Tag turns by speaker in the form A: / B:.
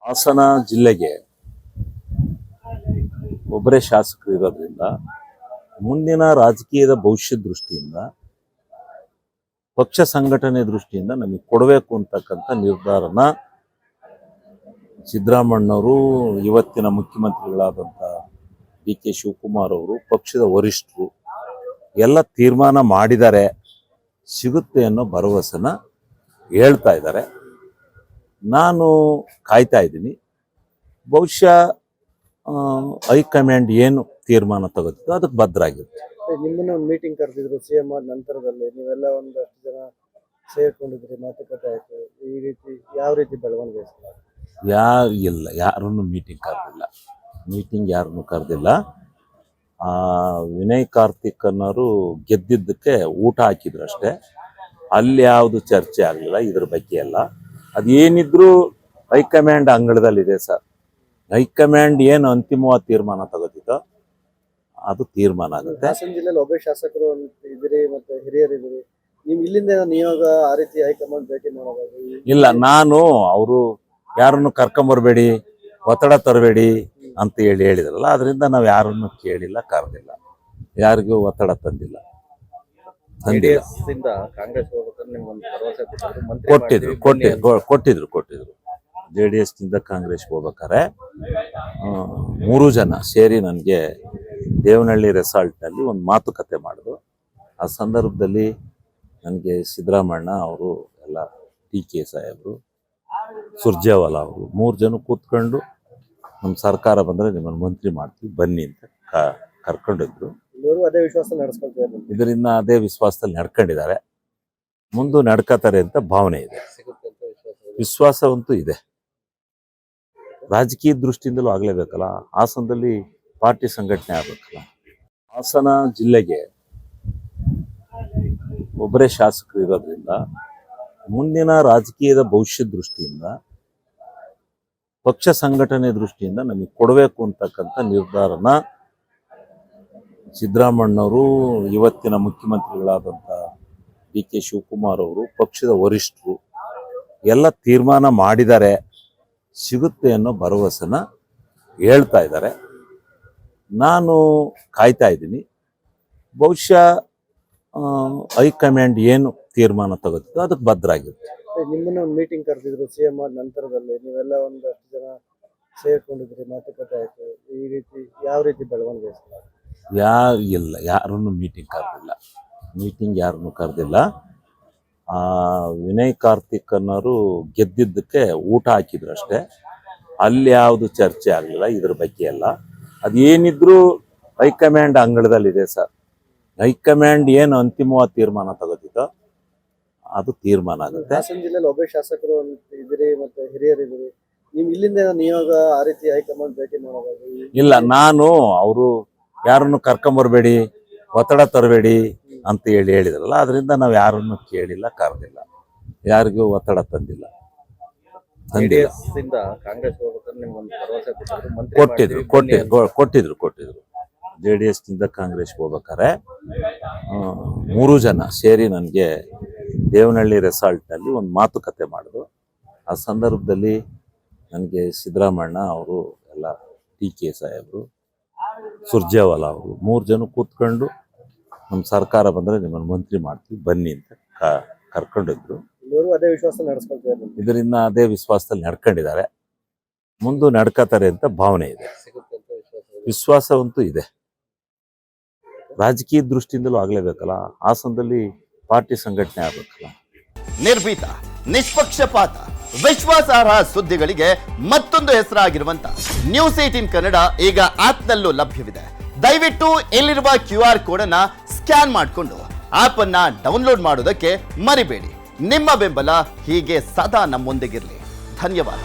A: ಹಾಸನ ಜಿಲ್ಲೆಗೆ ಒಬ್ಬರೇ ಶಾಸಕರು ಇರೋದ್ರಿಂದ ಮುಂದಿನ ರಾಜಕೀಯದ ಭವಿಷ್ಯ ದೃಷ್ಟಿಯಿಂದ ಪಕ್ಷ ಸಂಘಟನೆ ದೃಷ್ಟಿಯಿಂದ ನಮಗೆ ಕೊಡಬೇಕು ಅಂತಕ್ಕಂಥ ನಿರ್ಧಾರನ ಸಿದ್ದರಾಮಣ್ಣವರು, ಇವತ್ತಿನ ಮುಖ್ಯಮಂತ್ರಿಗಳಾದಂಥ ಡಿ ಕೆ ಶಿವಕುಮಾರ್ ಅವರು, ಪಕ್ಷದ ವರಿಷ್ಠರು ಎಲ್ಲ ತೀರ್ಮಾನ ಮಾಡಿದ್ದಾರೆ, ಸಿಗುತ್ತೆ ಅನ್ನೋ ಭರವಸೆನ ಹೇಳ್ತಾ ಇದ್ದಾರೆ. ನಾನು ಕಾಯ್ತಾ ಇದ್ದೀನಿ. ಬಹುಶಃ ಹೈಕಮಾಂಡ್ ಏನು ತೀರ್ಮಾನ ತಗೋತಿದ್ದು ಅದಕ್ಕೆ ಬದ್ಧರಾಗಿರುತ್ತೆ.
B: ನಿಮ್ಮನ್ನ ಒಂದು ಮೀಟಿಂಗ್ ಕರೆದಿದ್ರು ಸಿಎಂ ಆದ ನಂತರದಲ್ಲಿ, ನೀವೆಲ್ಲ ಒಂದಷ್ಟು ಜನ ಸೇರ್ಕೊಂಡಿದ್ರಿ, ಮಾತುಕತೆ ಆಯ್ತು. ಈ ರೀತಿ ಯಾವ ರೀತಿ ಬೆಳವಣಿಗೆ?
A: ಯಾರನ್ನು ಮೀಟಿಂಗ್ ಯಾರನ್ನು ಕರೆದಿಲ್ಲ. ವಿನಯ್ ಕಾರ್ತಿಕ್ ಅನ್ನೋರು ಗೆದ್ದಿದ್ದಕ್ಕೆ ಊಟ ಹಾಕಿದ್ರು ಅಷ್ಟೇ. ಅಲ್ಲಿ ಯಾವುದು ಚರ್ಚೆ ಆಗಲಿಲ್ಲ ಇದ್ರ ಬಗ್ಗೆ ಎಲ್ಲ. ಅದೇನಿದ್ರು ಹೈಕಮಾಂಡ್ ಅಂಗಳದಲ್ಲಿದೆ ಸರ್. ಹೈಕಮಾಂಡ್ ಏನು ಅಂತಿಮವಾದ ತೀರ್ಮಾನ ತಗೋತಿದ್ದೋ ಅದು ತೀರ್ಮಾನ ಆಗುತ್ತೆ.
B: ಹಾಸನ ಜಿಲ್ಲೆಯಲ್ಲಿ ಒಬ್ಬ ಶಾಸಕರು ಇದ್ದೀರಿ, ಮತ್ತೆ ಹಿರಿಯರಿದ್ದೀರಿ. ನೀವು ಇಲ್ಲಿಂದ ನಿಯೋಗ ಆ ರೀತಿ ಹೈಕಮಾಂಡ್ ಭೇಟಿ ಮಾಡೋದು?
A: ಇಲ್ಲ, ನಾನು ಅವರು ಯಾರನ್ನು ಕರ್ಕೊಂಬರ್ಬೇಡಿ, ಒತ್ತಡ ತರಬೇಡಿ ಅಂತ ಹೇಳಿದ್ರಲ್ಲ, ಅದರಿಂದ ನಾವು ಯಾರನ್ನು ಕೇಳಿಲ್ಲ, ಕರೆದಿಲ್ಲ, ಯಾರಿಗೂ ಒತ್ತಡ ತಂದಿಲ್ಲ. ಕೊಟ್ಟಿದ್ರು. JDS ನಿಂದ ಕಾಂಗ್ರೆಸ್ಗೆ ಹೋಗ್ಬೇಕಾರೆ 3 ಜನ ಸೇರಿ ನನಗೆ ದೇವನಹಳ್ಳಿ ರೆಸಾರ್ಟ್ನಲ್ಲಿ ಒಂದು ಮಾತುಕತೆ ಮಾಡಿದ್ರು. ಆ ಸಂದರ್ಭದಲ್ಲಿ ನನಗೆ ಸಿದ್ದರಾಮಣ್ಣ ಅವರು, ಎಲ್ಲ TK ಸಾಹೇಬರು, ಸುರ್ಜೇವಾಲಾ ಅವರು 3 ಜನ ಕೂತ್ಕೊಂಡು ನಮ್ಮ ಸರ್ಕಾರ ಬಂದರೆ ನಿಮ್ಮನ್ನು ಮಂತ್ರಿ ಮಾಡ್ತೀವಿ ಬನ್ನಿ ಅಂತ ಕರ್ಕೊಂಡಿದ್ರು.
B: ಅದೇ ವಿಶ್ವಾಸ ನಡೆಸ್ಕೊಳ್ತಾರೆ.
A: ಇದರಿಂದ ಅದೇ ವಿಶ್ವಾಸದಲ್ಲಿ ನಡ್ಕೊಂಡಿದ್ದಾರೆ, ಮುಂದೆ ನಡ್ಕೋತಾರೆ ಅಂತ ಭಾವನೆ ಇದೆ, ವಿಶ್ವಾಸವಂತೂ ಇದೆ. ರಾಜಕೀಯ ದೃಷ್ಟಿಯಿಂದಲೂ ಆಗಲೇಬೇಕಲ್ಲ, ಹಾಸನದಲ್ಲಿ ಪಾರ್ಟಿ ಸಂಘಟನೆ ಆಗಬೇಕಲ್ಲ. ಹಾಸನ ಜಿಲ್ಲೆಗೆ ಒಬ್ಬರೇ ಶಾಸಕರು ಇರೋದ್ರಿಂದ ಮುಂದಿನ ರಾಜಕೀಯದ ಭವಿಷ್ಯ ದೃಷ್ಟಿಯಿಂದ ಪಕ್ಷ ಸಂಘಟನೆ ದೃಷ್ಟಿಯಿಂದ ನಮಗೆ ಕೊಡಬೇಕು ಅಂತಕ್ಕಂಥ ನಿರ್ಧಾರನ ಸಿದ್ದರಾಮಣ್ಣವರು, ಇವತ್ತಿನ ಮುಖ್ಯಮಂತ್ರಿಗಳಾದಂಥ ಡಿ ಕೆ ಶಿವಕುಮಾರ್ ಅವರು, ಪಕ್ಷದ ವರಿಷ್ಠರು ಎಲ್ಲ ತೀರ್ಮಾನ ಮಾಡಿದ್ದಾರೆ, ಸಿಗುತ್ತೆ ಅನ್ನೋ ಭರವಸೆನ ಹೇಳ್ತಾ ಇದ್ದಾರೆ. ನಾನು ಕಾಯ್ತಾ ಇದ್ದೀನಿ. ಬಹುಶಃ ಹೈಕಮಾಂಡ್ ಏನು ತೀರ್ಮಾನ ತಗೋತಿದ್ದು ಅದಕ್ಕೆ ಬದ್ಧರಾಗಿರುತ್ತೆ.
B: ನಿಮ್ಮನ್ನ ಒಂದು ಮೀಟಿಂಗ್ ಕರೆದಿದ್ರು ಸಿಎಂ ಆದ ನಂತರದಲ್ಲಿ, ನೀವೆಲ್ಲ ಒಂದಷ್ಟು ಜನ ಸೇರ್ಕೊಂಡಿದ್ರಿ, ಮಾತುಕತೆ ಆಯ್ತು. ಈ ರೀತಿ ಯಾವ ರೀತಿ ಬೆಳವಣಿಗೆ?
A: ಯಾರನ್ನು ಮೀಟಿಂಗ್ ಯಾರನ್ನು ಕರೆದಿಲ್ಲ. ವಿನಯ್ ಕಾರ್ತಿಕ್ ಅನ್ನೋರು ಗೆದ್ದಿದ್ದಕ್ಕೆ ಊಟ ಹಾಕಿದ್ರು ಅಷ್ಟೇ. ಅಲ್ಲಿ ಯಾವುದು ಚರ್ಚೆ ಆಗಲಿಲ್ಲ ಇದ್ರ ಬಗ್ಗೆ ಎಲ್ಲ. ಅದೇನಿದ್ರು ಹೈಕಮಾಂಡ್ ಅಂಗಳದಲ್ಲಿದೆ ಸರ್. ಹೈಕಮಾಂಡ್ ಏನು ಅಂತಿಮವಾದ ತೀರ್ಮಾನ ತಗೋತಿದ್ದೋ ಅದು ತೀರ್ಮಾನ ಆಗುತ್ತೆ.
B: ಹಾಸನ ಜಿಲ್ಲೆಯಲ್ಲಿ ಒಬ್ಬ ಶಾಸಕರು ಇದ್ದೀರಿ, ಮತ್ತೆ ಹಿರಿಯರಿದ್ದೀರಿ. ನೀವು ಇಲ್ಲಿಂದ ನಿಯೋಗ ಆ ರೀತಿ ಹೈಕಮಾಂಡ್ ಭೇಟಿ ಮಾಡೋದು?
A: ಇಲ್ಲ, ನಾನು ಅವರು ಯಾರನ್ನು ಕರ್ಕೊಂಬರ್ಬೇಡಿ, ಒತ್ತಡ ತರಬೇಡಿ ಅಂತ ಹೇಳಿದ್ರಲ್ಲ, ಅದರಿಂದ ನಾವು ಯಾರನ್ನು ಕೇಳಿಲ್ಲ, ಕರೆದಿಲ್ಲ, ಯಾರಿಗೂ ಒತ್ತಡ ತಂದಿಲ್ಲ. ಕೊಟ್ಟಿದ್ರು. JDS ನಿಂದ ಕಾಂಗ್ರೆಸ್ಗೆ ಹೋಗ್ಬೇಕಾರೆ 3 ಜನ ಸೇರಿ ನನಗೆ ದೇವನಹಳ್ಳಿ ರೆಸಾರ್ಟ್ನಲ್ಲಿ ಒಂದು ಮಾತುಕತೆ ಮಾಡಿದ್ರು. ಆ ಸಂದರ್ಭದಲ್ಲಿ ನನಗೆ ಸಿದ್ದರಾಮಣ್ಣ ಅವರು, ಎಲ್ಲ TK ಸಾಹೇಬರು, ಸುರ್ಜೇವಾಲಾ ಅವರು 3 ಜನ ಕೂತ್ಕೊಂಡು ನಮ್ಮ ಸರ್ಕಾರ ಬಂದರೆ ನಿಮ್ಮನ್ನು ಮಂತ್ರಿ ಮಾಡ್ತೀವಿ ಬನ್ನಿ ಅಂತ ಕರ್ಕೊಂಡಿದ್ರು.
B: ಅದೇ ವಿಶ್ವಾಸ ನಡೆಸ್ಕೊಳ್ತಾರೆ.
A: ಇದರಿಂದ ಅದೇ ವಿಶ್ವಾಸದಲ್ಲಿ ನಡ್ಕೊಂಡಿದ್ದಾರೆ, ಮುಂದೆ ನಡ್ಕೋತಾರೆ ಅಂತ ಭಾವನೆ ಇದೆ, ವಿಶ್ವಾಸವಂತೂ ಇದೆ. ರಾಜಕೀಯ ದೃಷ್ಟಿಯಿಂದಲೂ ಆಗಲೇಬೇಕಲ್ಲ, ಹಾಸನದಲ್ಲಿ ಪಾರ್ಟಿ ಸಂಘಟನೆ ಆಗಬೇಕಲ್ಲ.
C: ನಿರ್ಭೀತ, ನಿಷ್ಪಕ್ಷಪಾತ, ವಿಶ್ವಾಸಾರ್ಹ ಸುದ್ದಿಗಳಿಗೆ ಮತ್ತೊಂದು ಹೆಸರಾಗಿರುವಂತ News18 ಕನ್ನಡ ಈಗ ಆಪ್ನಲ್ಲೂ ಲಭ್ಯವಿದೆ. ದಯವಿಟ್ಟು ಇಲ್ಲಿರುವ QR ಕೋಡ್ ಅನ್ನ ಸ್ಕ್ಯಾನ್ ಮಾಡಿಕೊಂಡು ಆಪ್ ಅನ್ನ ಡೌನ್ಲೋಡ್ ಮಾಡೋದಕ್ಕೆ ಮರಿಬೇಡಿ. ನಿಮ್ಮ ಬೆಂಬಲ ಹೀಗೆ ಸದಾ ನಮ್ಮೊಂದಿಗಿರಲಿ. ಧನ್ಯವಾದ.